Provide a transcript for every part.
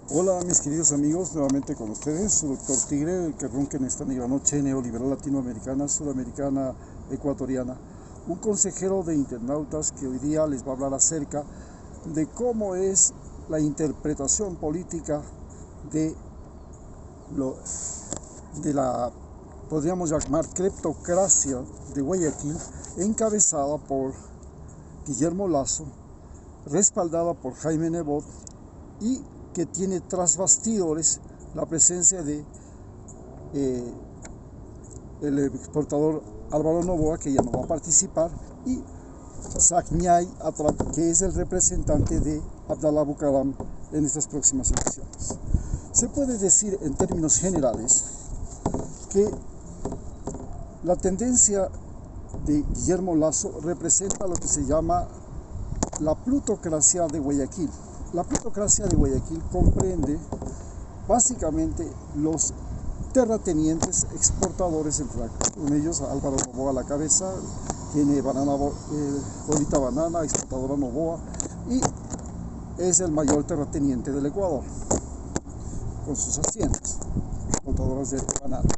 Hola mis queridos amigos, nuevamente con ustedes, su doctor Tigre, el que ronca en esta negra noche neoliberal latinoamericana, sudamericana, ecuatoriana. Un consejero de internautas que hoy día les va a hablar acerca de cómo es la interpretación política de, lo, de la, podríamos llamar, cleptocracia de Guayaquil, encabezada por Guillermo Lasso, respaldada por Jaime Nebot y que tiene tras bastidores la presencia de el exportador Álvaro Noboa, que ya no va a participar, y Sagniay, que es el representante de Abdallah Bucaram en estas próximas elecciones. Se puede decir en términos generales que la tendencia de Guillermo Lasso representa lo que se llama la plutocracia de Guayaquil. La plutocracia de Guayaquil comprende básicamente los terratenientes exportadores, con ellos Álvaro Noboa a la cabeza, tiene Bolita Banana, exportadora Noboa, y es el mayor terrateniente del Ecuador, con sus haciendas exportadoras de banana.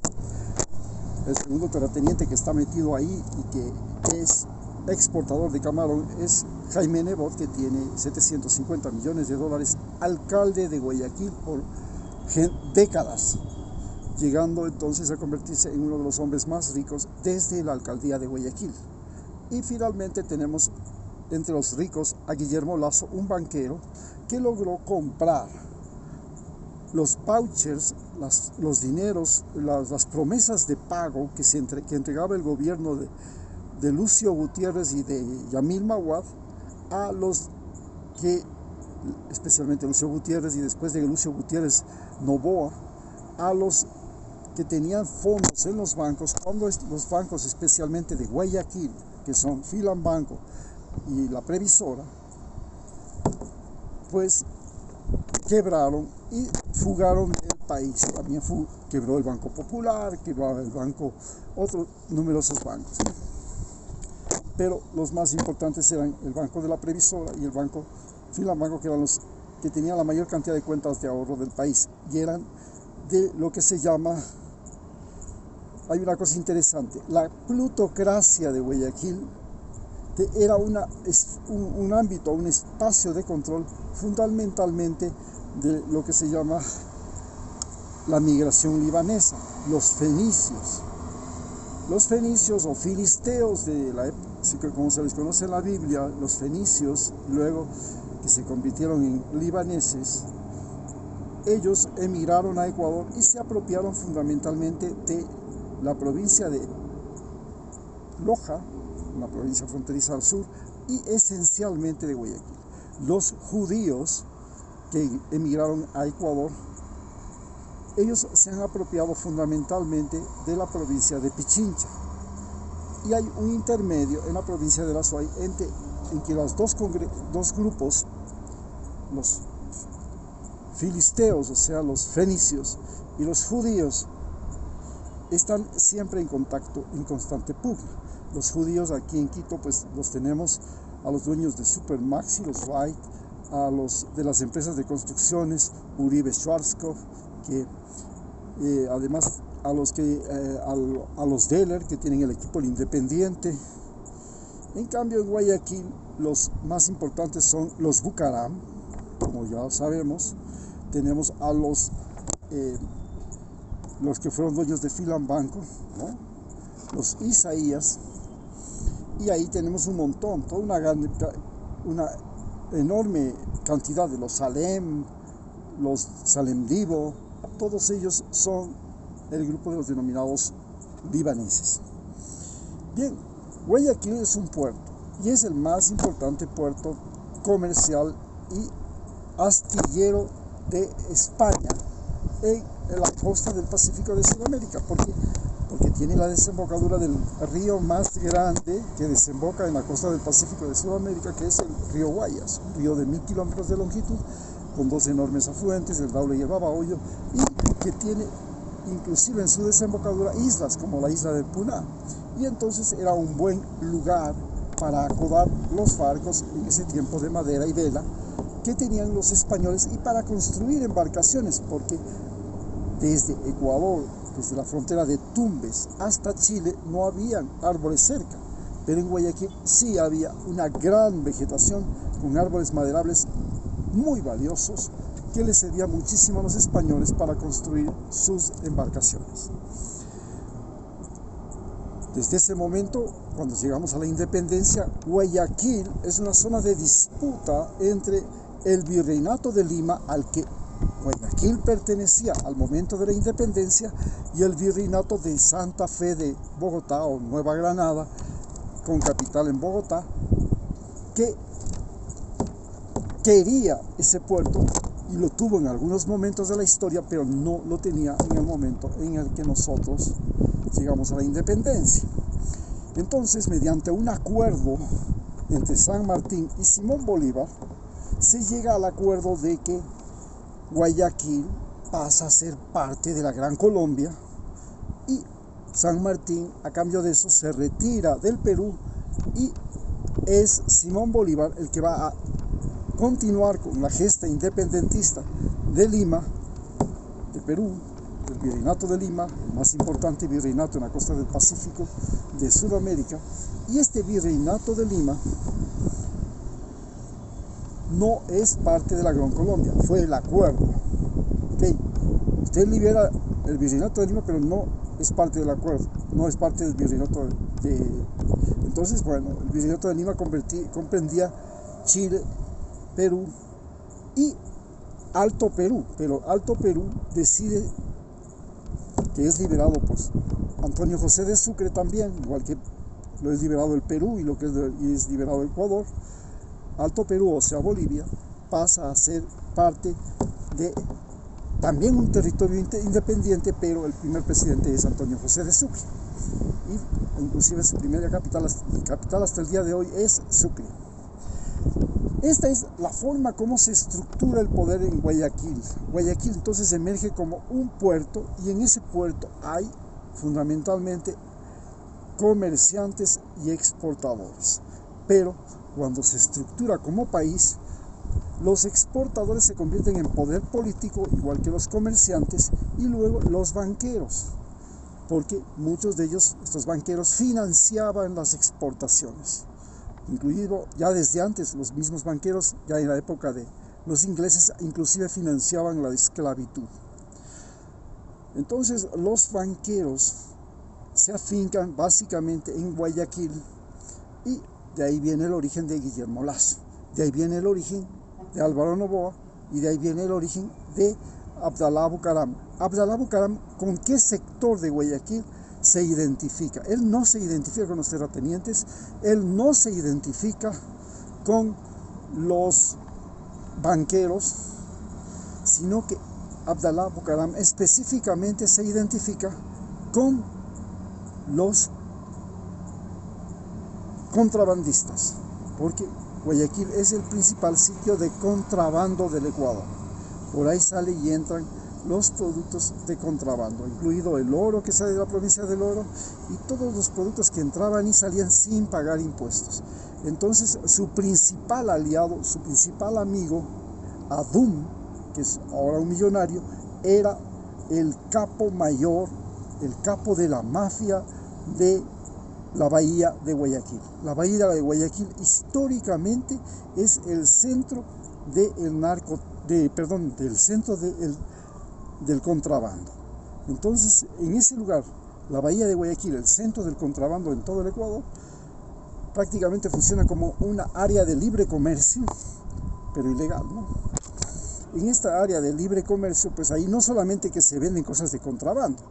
El segundo terrateniente que está metido ahí y que es exportador de camarón es Jaime Nebot, que tiene 750 millones de dólares, alcalde de Guayaquil por décadas, llegando entonces a convertirse en uno de los hombres más ricos desde la alcaldía de Guayaquil. Y finalmente tenemos entre los ricos a Guillermo Lasso, un banquero que logró comprar los vouchers, los dineros, las promesas de pago que entregaba el gobierno de Lucio Gutiérrez y de Yamil Maguad a los que, especialmente Lucio Gutiérrez y después de Lucio Gutiérrez Noboa, a los que tenían fondos en los bancos, cuando los bancos especialmente de Guayaquil, que son Filambanco y la Previsora, pues quebraron y fugaron del país. También quebró el Banco Popular, quebró el banco, otros numerosos bancos. Pero los más importantes eran el Banco de la Previsora y el Banco Filambanco, que eran los que tenían la mayor cantidad de cuentas de ahorro del país, y eran de lo que se llama, hay una cosa interesante, la plutocracia de Guayaquil era un ámbito, un espacio de control fundamentalmente de lo que se llama la migración libanesa, los fenicios o filisteos de la época, como se les conoce en la Biblia, los fenicios, luego que se convirtieron en libaneses. Ellos emigraron a Ecuador y se apropiaron fundamentalmente de la provincia de Loja, una provincia fronteriza al sur, y esencialmente de Guayaquil. Los judíos que emigraron a Ecuador, ellos se han apropiado fundamentalmente de la provincia de Pichincha, y hay un intermedio en la provincia de La Suay en que los dos grupos, los filisteos, o sea los fenicios, y los judíos, están siempre en contacto, en constante pugna. Los judíos aquí en Quito, pues los tenemos a los dueños de Supermaxi, los Wright, a los de las empresas de construcciones, Uribe Schwarzkopf, que además a los Deller, que tienen el equipo El Independiente. En cambio, en Guayaquil los más importantes son los Bucaram, como ya sabemos. Tenemos a los que fueron dueños de Filambanco, ¿no? Los Isaías, y ahí tenemos un montón, toda una enorme cantidad de los Salem, los Salem Divo. Todos ellos son el grupo de los denominados libaneses. Bien, Guayaquil es un puerto y es el más importante puerto comercial y astillero de España en la costa del Pacífico de Sudamérica, porque tiene la desembocadura del río más grande que desemboca en la costa del Pacífico de Sudamérica, que es el río Guayas, un río de 1000 kilómetros de longitud, con dos enormes afluentes, el Daule y el Babahoyo, y que tiene inclusive en su desembocadura islas como la isla de Puná. Y entonces era un buen lugar para acodar los barcos en ese tiempo de madera y vela, que tenían los españoles y para construir embarcaciones, porque desde Ecuador, desde la frontera de Tumbes hasta Chile, no habían árboles cerca, pero en Guayaquil sí había una gran vegetación con árboles maderables muy valiosos que les servía muchísimo a los españoles para construir sus embarcaciones. Desde ese momento, cuando llegamos a la independencia, Guayaquil es una zona de disputa entre el Virreinato de Lima, al que Guayaquil pertenecía al momento de la independencia, y el Virreinato de Santa Fe de Bogotá o Nueva Granada, con capital en Bogotá, que quería ese puerto y lo tuvo en algunos momentos de la historia, pero no lo tenía en el momento en el que nosotros llegamos a la independencia. Entonces, mediante un acuerdo entre San Martín y Simón Bolívar, se llega al acuerdo de que Guayaquil pasa a ser parte de la Gran Colombia y San Martín, a cambio de eso, se retira del Perú y es Simón Bolívar el que va a continuar con la gesta independentista de Lima, de Perú, del Virreinato de Lima, el más importante virreinato en la costa del Pacífico de Sudamérica. Y este Virreinato de Lima no es parte de la Gran Colombia, fue el acuerdo. ¿Okay? Usted libera el Virreinato de Lima, pero no es parte del acuerdo, no es parte del Virreinato de... Entonces, bueno, el Virreinato de Lima comprendía Chile, Perú y Alto Perú, pero Alto Perú decide que es liberado pues Antonio José de Sucre también, igual que lo es liberado el Perú y lo que es liberado el Ecuador. Alto Perú, o sea Bolivia, pasa a ser parte de también un territorio independiente, pero el primer presidente es Antonio José de Sucre y inclusive su primera capital hasta el día de hoy es Sucre. Esta es la forma como se estructura el poder en Guayaquil. Guayaquil entonces emerge como un puerto y en ese puerto hay fundamentalmente comerciantes y exportadores. Pero cuando se estructura como país, los exportadores se convierten en poder político igual que los comerciantes y luego los banqueros, porque muchos de ellos, estos banqueros, financiaban las exportaciones. Incluido ya desde antes, los mismos banqueros, ya en la época de los ingleses, inclusive financiaban la esclavitud. Entonces los banqueros se afincan básicamente en Guayaquil y de ahí viene el origen de Guillermo Lazo, de ahí viene el origen de Álvaro Noboa y de ahí viene el origen de Abdalá Bucaram. Abdalá Bucaram, ¿con qué sector de Guayaquil se identifica? Él no se identifica con los terratenientes, él no se identifica con los banqueros, sino que Abdalá Bucaram específicamente se identifica con los contrabandistas, porque Guayaquil es el principal sitio de contrabando del Ecuador. Por ahí sale y entran los productos de contrabando, incluido el oro que sale de la provincia del Oro y todos los productos que entraban y salían sin pagar impuestos. Entonces su principal aliado, su principal amigo, Adum, que es ahora un millonario, era el capo mayor, el capo de la mafia de la bahía de Guayaquil. La bahía de Guayaquil históricamente es el centro del contrabando. Entonces, en ese lugar, la bahía de Guayaquil, el centro del contrabando en todo el Ecuador, prácticamente funciona como una área de libre comercio, pero ilegal, ¿no? En esta área de libre comercio, pues ahí no solamente que se venden cosas de contrabando,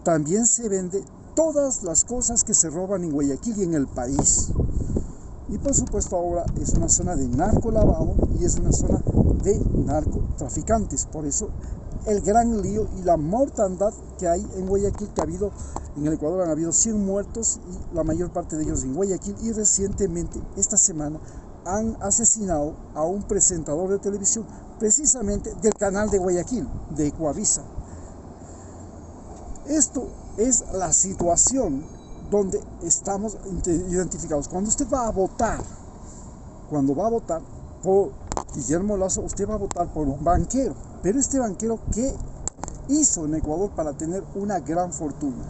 también se vende todas las cosas que se roban en Guayaquil y en el país. Y por supuesto ahora es una zona de narcolavado y es una zona de narcotraficantes. Por eso el gran lío y la mortandad que hay en Guayaquil, que ha habido en el Ecuador, han habido 100 muertos y la mayor parte de ellos en Guayaquil. Y recientemente, esta semana, han asesinado a un presentador de televisión, precisamente del canal de Guayaquil, de Ecuavisa. Esto es la situación donde estamos identificados. Cuando usted va a votar, Guillermo Lasso, usted va a votar por un banquero, pero este banquero, ¿qué hizo en Ecuador para tener una gran fortuna?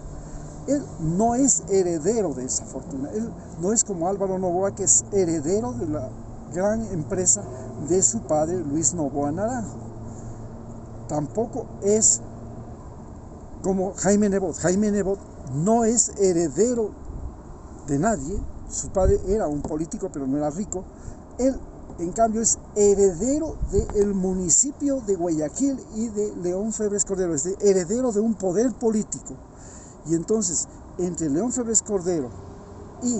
Él no es heredero de esa fortuna, él no es como Álvaro Noboa, que es heredero de la gran empresa de su padre Luis Noboa Naranjo. Tampoco es como Jaime Nebot. Jaime Nebot no es heredero de nadie, su padre era un político pero no era rico. Él, en cambio, es heredero del municipio de Guayaquil y de León Febres Cordero, es heredero de un poder político. Y entonces, entre León Febres Cordero y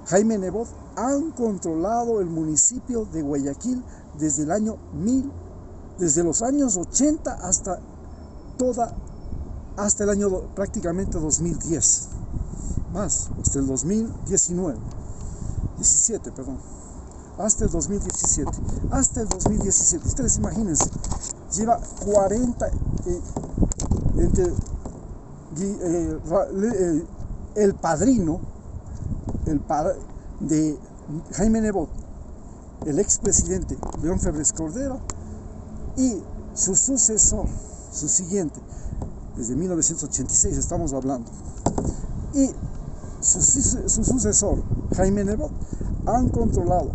Jaime Nebot han controlado el municipio de Guayaquil desde desde los años 80 hasta el año prácticamente 2010, más, hasta el 17, perdón, hasta el 2017, ustedes imagínense, lleva 40, el padrino de Jaime Nebot, el expresidente León Febres Cordero, y su sucesor, su siguiente, desde 1986 estamos hablando, y su sucesor, Jaime Nebot, han controlado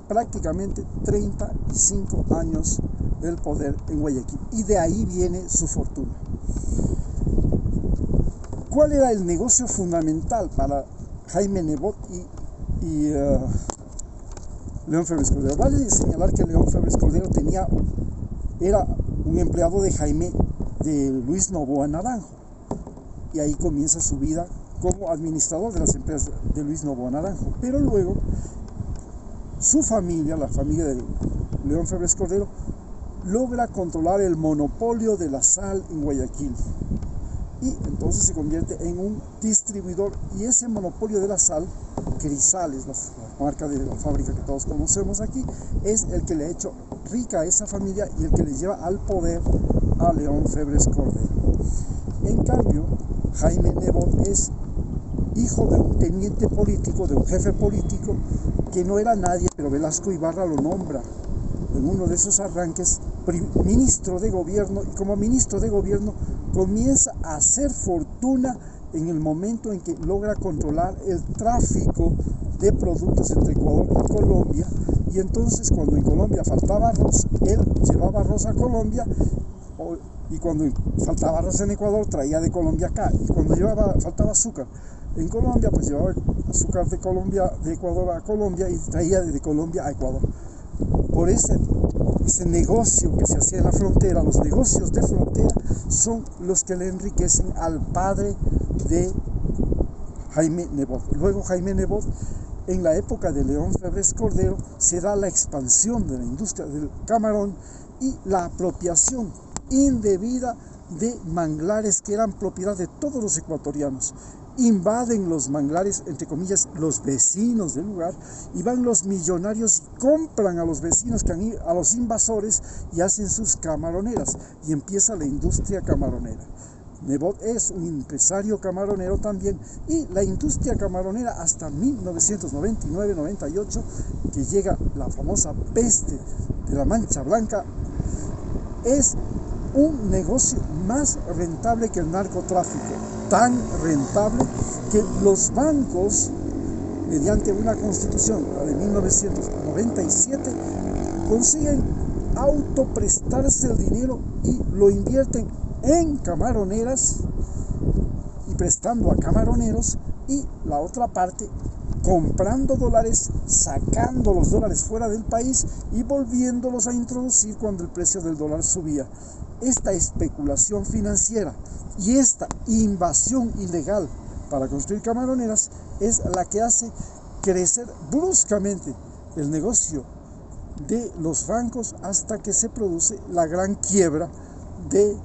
prácticamente 35 años el poder en Guayaquil, y de ahí viene su fortuna. ¿Cuál era el negocio fundamental para Jaime Nebot y León Febres Cordero? Vale señalar que León Febres Cordero era un empleado de Luis Noboa Naranjo, y ahí comienza su vida como administrador de las empresas de Luis Noboa Naranjo. Pero luego su familia, la familia de León Febres Cordero, logra controlar el monopolio de la sal en Guayaquil, y entonces se convierte en un distribuidor, y ese monopolio de la sal, Crisales, la marca de la fábrica que todos conocemos aquí, es el que le ha hecho rica a esa familia y el que le lleva al poder a León Febres Cordero. En cambio, Jaime Nebot es hijo de un teniente político, de un jefe político que no era nadie, pero Velasco Ibarra lo nombra en uno de esos arranques ministro de gobierno, y como ministro de gobierno comienza a hacer fortuna en el momento en que logra controlar el tráfico de productos entre Ecuador y Colombia. Y entonces, cuando en Colombia faltaba arroz, él llevaba arroz a Colombia, y cuando faltaba arroz en Ecuador, traía de Colombia acá, y cuando faltaba azúcar en Colombia, pues llevaba azúcar de Ecuador a Colombia, y traía de Colombia a Ecuador. Por ese negocio que se hacía en la frontera, los negocios de frontera son los que le enriquecen al padre de Jaime Nebot. Luego Jaime Nebot, en la época de León Febres Cordero, se da la expansión de la industria del camarón y la apropiación indebida de manglares que eran propiedad de todos los ecuatorianos. Invaden los manglares, entre comillas, los vecinos del lugar, y van los millonarios y compran a los vecinos, a los invasores, y hacen sus camaroneras, y empieza la industria camaronera. Nebot es un empresario camaronero también, y la industria camaronera hasta 1999-98, que llega la famosa peste de la Mancha Blanca, es un negocio más rentable que el narcotráfico, tan rentable que los bancos, mediante una constitución, la de 1997, consiguen autoprestarse el dinero y lo invierten en camaroneras y prestando a camaroneros, y la otra parte comprando dólares, sacando los dólares fuera del país y volviéndolos a introducir cuando el precio del dólar subía. Esta especulación financiera y esta invasión ilegal para construir camaroneras es la que hace crecer bruscamente el negocio de los bancos, hasta que se produce la gran quiebra de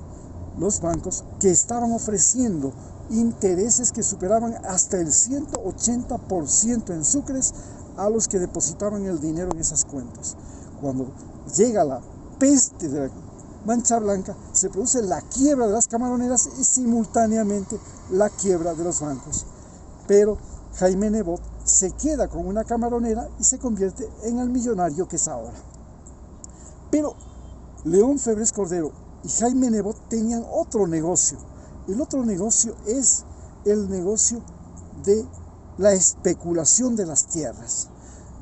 los bancos, que estaban ofreciendo intereses que superaban hasta el 180% en sucres a los que depositaban el dinero en esas cuentas. Cuando llega la peste de la Mancha Blanca, se produce la quiebra de las camaroneras y simultáneamente la quiebra de los bancos. Pero Jaime Nebot se queda con una camaronera y se convierte en el millonario que es ahora. León Febres Cordero y Jaime Nebot tenían otro negocio. El otro negocio es el negocio de la especulación de las tierras.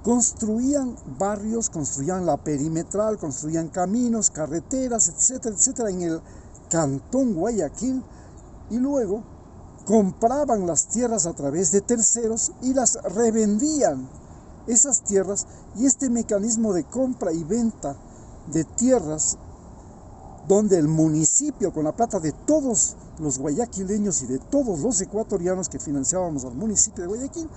Construían barrios, construían la perimetral, construían caminos, carreteras, etcétera, etcétera, en el Cantón Guayaquil, y luego compraban las tierras a través de terceros y las revendían, esas tierras. Y este mecanismo de compra y venta de tierras, donde el municipio, con la plata de todos los guayaquileños y de todos los ecuatorianos que financiábamos al municipio de Guayaquil,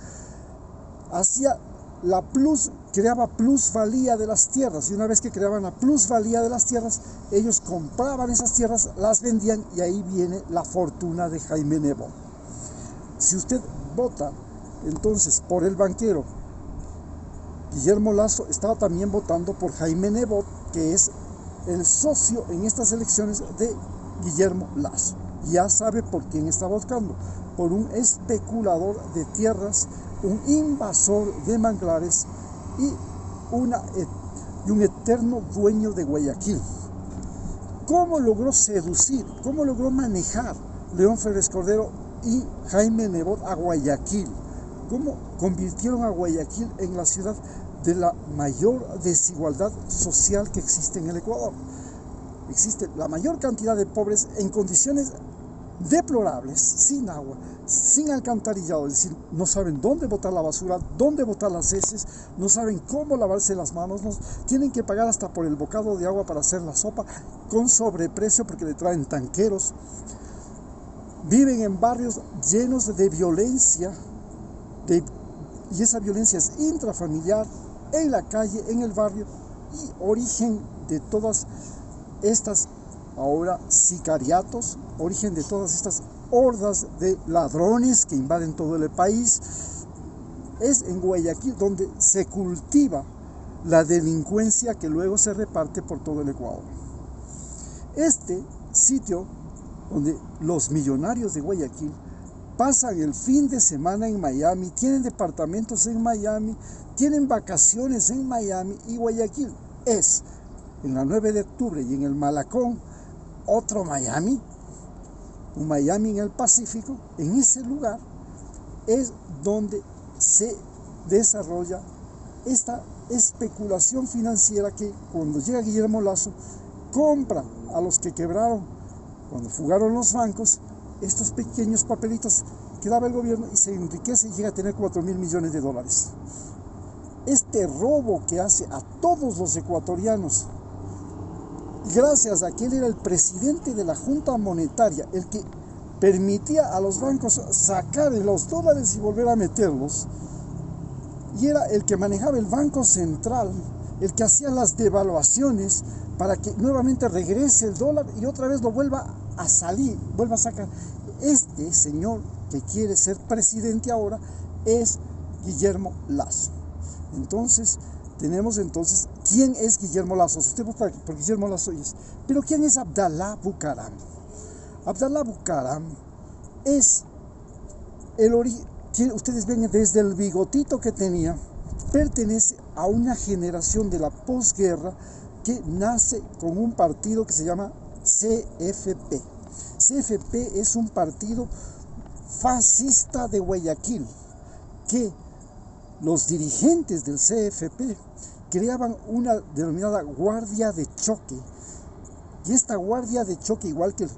creaba plusvalía de las tierras, y una vez que creaban la plusvalía de las tierras, ellos compraban esas tierras, las vendían, y ahí viene la fortuna de Jaime Nebot. Si usted vota entonces por el banquero Guillermo Lasso, estaba también votando por Jaime Nebot, que es el socio en estas elecciones de Guillermo Lasso. Ya sabe por quién está votando: por un especulador de tierras, un invasor de manglares y un eterno dueño de Guayaquil. ¿Cómo logró seducir, cómo logró manejar León Febres Cordero y Jaime Nebot a Guayaquil? ¿Cómo convirtieron a Guayaquil en la ciudad de la mayor desigualdad social que existe en el Ecuador? Existe la mayor cantidad de pobres en condiciones deplorables, sin agua, sin alcantarillado, es decir, no saben dónde botar la basura, dónde botar las heces, no saben cómo lavarse las manos, tienen que pagar hasta por el bocado de agua para hacer la sopa con sobreprecio porque le traen tanqueros. Viven en barrios llenos de violencia, y esa violencia es intrafamiliar, en la calle, en el barrio, y origen de todas estas ahora sicariatos, origen de todas estas hordas de ladrones que invaden todo el país. Es en Guayaquil donde se cultiva la delincuencia que luego se reparte por todo el Ecuador. Este sitio donde los millonarios de Guayaquil pasan el fin de semana en Miami, tienen departamentos en Miami, tienen vacaciones en Miami, y Guayaquil es, en la 9 de octubre y en el Malacón, otro Miami, un Miami en el Pacífico. En ese lugar es donde se desarrolla esta especulación financiera que, cuando llega Guillermo Lasso, compra a los que quebraron, cuando fugaron los bancos, estos pequeños papelitos que daba el gobierno, y se enriquece y llega a tener 4.000 millones de dólares. Este robo que hace a todos los ecuatorianos, gracias a que él era el presidente de la Junta Monetaria, el que permitía a los bancos sacar los dólares y volver a meterlos, y era el que manejaba el Banco Central, el que hacía las devaluaciones para que nuevamente regrese el dólar y otra vez lo vuelva a salir, vuelva a sacar. Este señor que quiere ser presidente ahora es Guillermo Lasso. Entonces, tenemos ¿quién es Guillermo Lasso? Si usted vota por Guillermo Lasso, pero ¿quién es Abdalá Bucaram? Abdalá Bucaram es el origen. Ustedes ven desde el bigotito que tenía, pertenece a una generación de la posguerra que nace con un partido que se llama CFP. CFP es un partido fascista de Guayaquil, que los dirigentes del CFP creaban una denominada guardia de choque. Y esta guardia de choque, igual que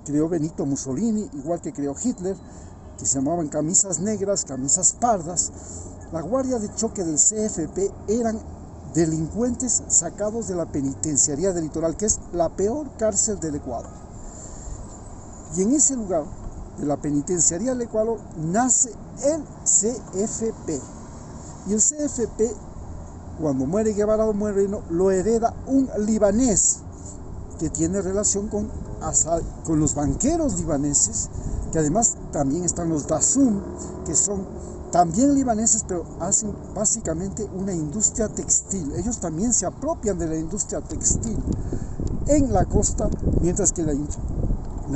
creó Benito Mussolini, igual que creó Hitler, que se llamaban camisas negras, camisas pardas, la guardia de choque del CFP eran delincuentes sacados de la penitenciaría del Litoral, que es la peor cárcel del Ecuador. Y en ese lugar, de la penitenciaría del Ecuador, nace el CFP. Y el CFP, cuando muere Guevara Moreno, lo hereda un libanés que tiene relación con los banqueros libaneses, que además también están los Dasum, que son también libaneses, pero hacen básicamente una industria textil. Ellos también se apropian de la industria textil en la costa, mientras que la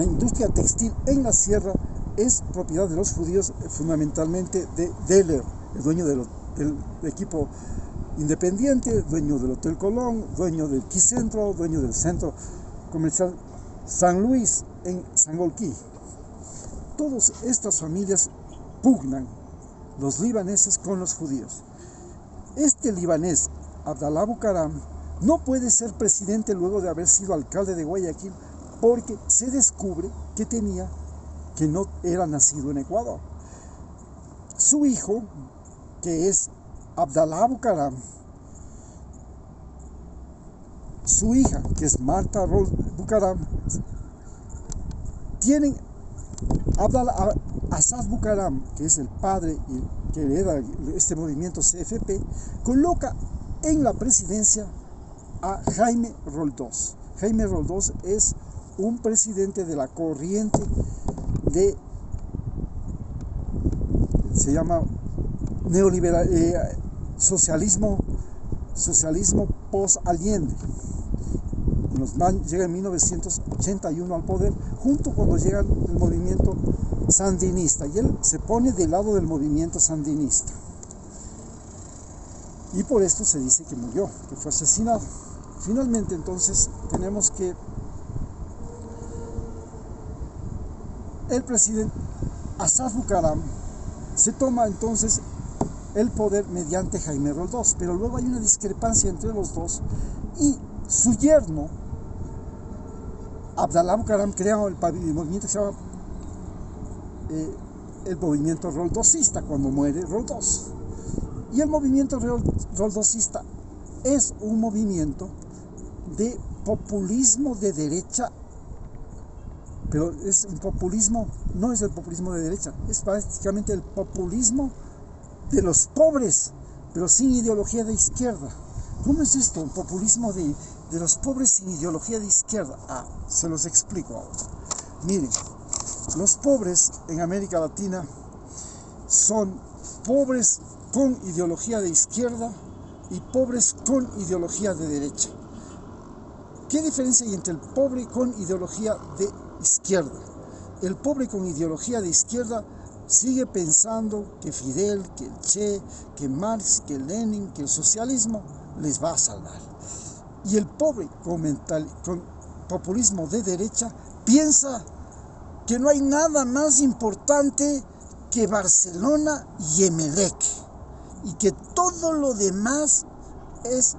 industria textil en la sierra es propiedad de los judíos, fundamentalmente de Deller, el dueño del equipo independiente, dueño del Hotel Colón, dueño del Quicentro, dueño del Centro Comercial San Luis en Sangolquí. Todas estas familias pugnan, los libaneses con los judíos. Este libanés, Abdalá Bucaram, no puede ser presidente luego de haber sido alcalde de Guayaquil, porque se descubre que no era nacido en Ecuador. Su hijo, que es Abdalá Bucaram, su hija, que es Marta Bucaram, tienen Asad Bucaram, que es el padre y que hereda este movimiento CFP, coloca en la presidencia a Jaime Roldós. Jaime Roldós es un presidente de la corriente se llama neoliberal, socialismo post-Allende. Llega en 1981 al poder, junto cuando llega el movimiento sandinista, y él se pone del lado del movimiento sandinista. Y por esto se dice que murió, que fue asesinado. Finalmente, entonces, tenemos que el presidente Asad Bucaram se toma entonces el poder mediante Jaime Roldós, pero luego hay una discrepancia entre los dos, y su yerno Abdalá Bucaram crea el movimiento que se llama el movimiento roldosista cuando muere Roldós. Y el movimiento roldosista es un movimiento de populismo de derecha, pero es un populismo, no es el populismo de derecha, es prácticamente el populismo de los pobres, pero sin ideología de izquierda. ¿Cómo es esto? Un populismo de los pobres sin ideología de izquierda. Se los explico ahora. Miren, los pobres en América Latina son pobres con ideología de izquierda y pobres con ideología de derecha. ¿Qué diferencia hay entre el pobre con ideología de izquierda? El pobre con ideología de izquierda sigue pensando que Fidel, que el Che, que Marx, que Lenin, que el socialismo les va a salvar. Y el pobre con populismo de derecha piensa que no hay nada más importante que Barcelona y Emelec, y que todo lo demás es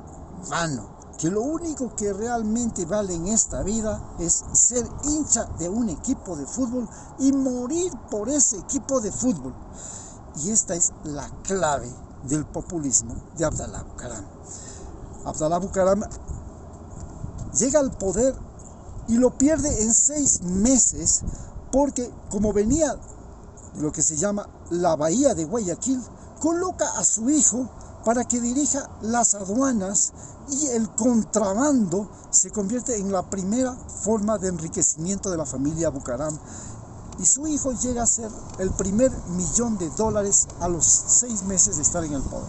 vano, que lo único que realmente vale en esta vida es ser hincha de un equipo de fútbol y morir por ese equipo de fútbol. Y esta es la clave del populismo de Abdalá Bucaram. Abdalá Bucaram llega al poder y lo pierde en 6 meses, porque como venía de lo que se llama la Bahía de Guayaquil, coloca a su hijo para que dirija las aduanas, y el contrabando se convierte en la primera forma de enriquecimiento de la familia Bucaram, y su hijo llega a ser el primer $1.000.000 a los 6 meses de estar en el poder.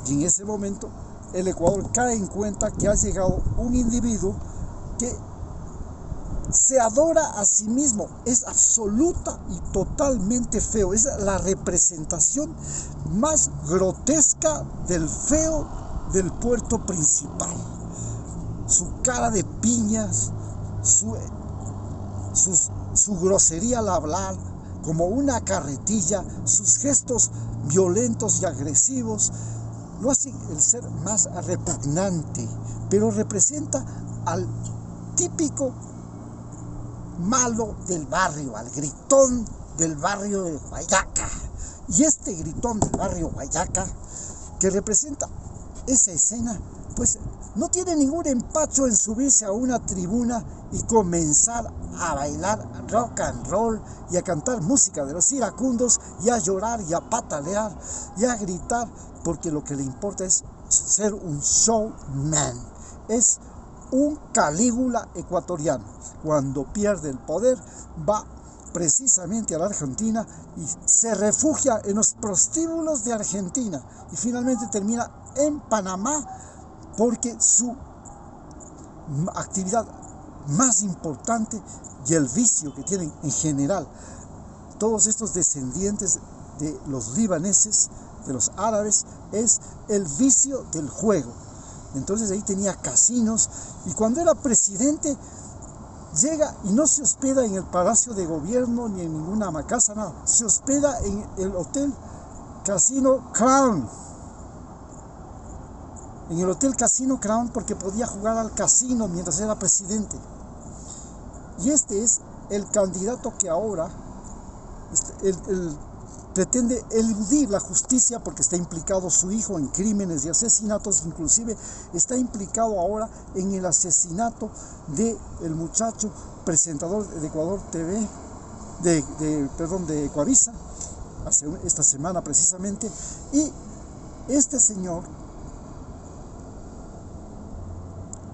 Y en ese momento el Ecuador cae en cuenta que ha llegado un individuo que se adora a sí mismo, es absoluta y totalmente feo, es la representación más grotesca del feo del puerto principal. Su cara de piñas, su grosería al hablar, como una carretilla, sus gestos violentos y agresivos, lo hacen el ser más repugnante, pero representa al típico malo del barrio, al gritón del barrio de Guayaca. Y este gritón del barrio Guayaca, que representa esa escena, pues no tiene ningún empacho en subirse a una tribuna y comenzar a bailar rock and roll y a cantar música de los iracundos y a llorar y a patalear y a gritar, porque lo que le importa es ser un showman. Es un Calígula ecuatoriano. Cuando pierde el poder, va precisamente a la Argentina y se refugia en los prostíbulos de Argentina, y finalmente termina en Panamá, porque su actividad más importante y el vicio que tienen en general todos estos descendientes de los libaneses, de los árabes, es el vicio del juego. Entonces ahí tenía casinos, y cuando era presidente llega y no se hospeda en el Palacio de Gobierno ni en ninguna casa, nada. Se hospeda en el Hotel Casino Crown. En el Hotel Casino Crown, porque podía jugar al casino mientras era presidente. Y este es el candidato que ahora pretende eludir la justicia, porque está implicado su hijo en crímenes y asesinatos. Inclusive está implicado ahora en el asesinato del muchacho presentador de Ecuador TV, de Ecuavisa, esta semana precisamente. Y este señor,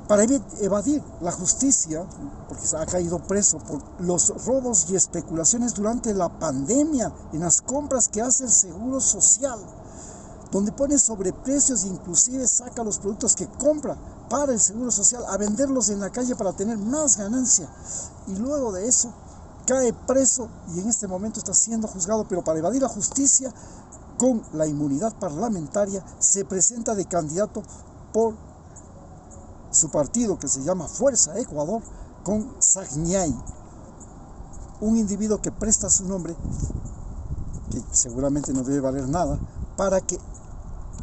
para evadir la justicia, porque ha caído preso por los robos y especulaciones durante la pandemia en las compras que hace el Seguro Social, donde pone sobreprecios e inclusive saca los productos que compra para el Seguro Social a venderlos en la calle para tener más ganancia, y luego de eso cae preso y en este momento está siendo juzgado. Pero para evadir la justicia, con la inmunidad parlamentaria, se presenta de candidato por su partido, que se llama Fuerza Ecuador, con Sagniay, un individuo que presta su nombre, que seguramente no debe valer nada, para que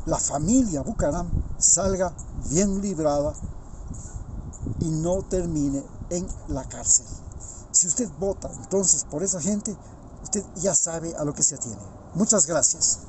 la familia Bucaram salga bien librada y no termine en la cárcel. Si usted vota entonces por esa gente, usted ya sabe a lo que se atiene. Muchas gracias.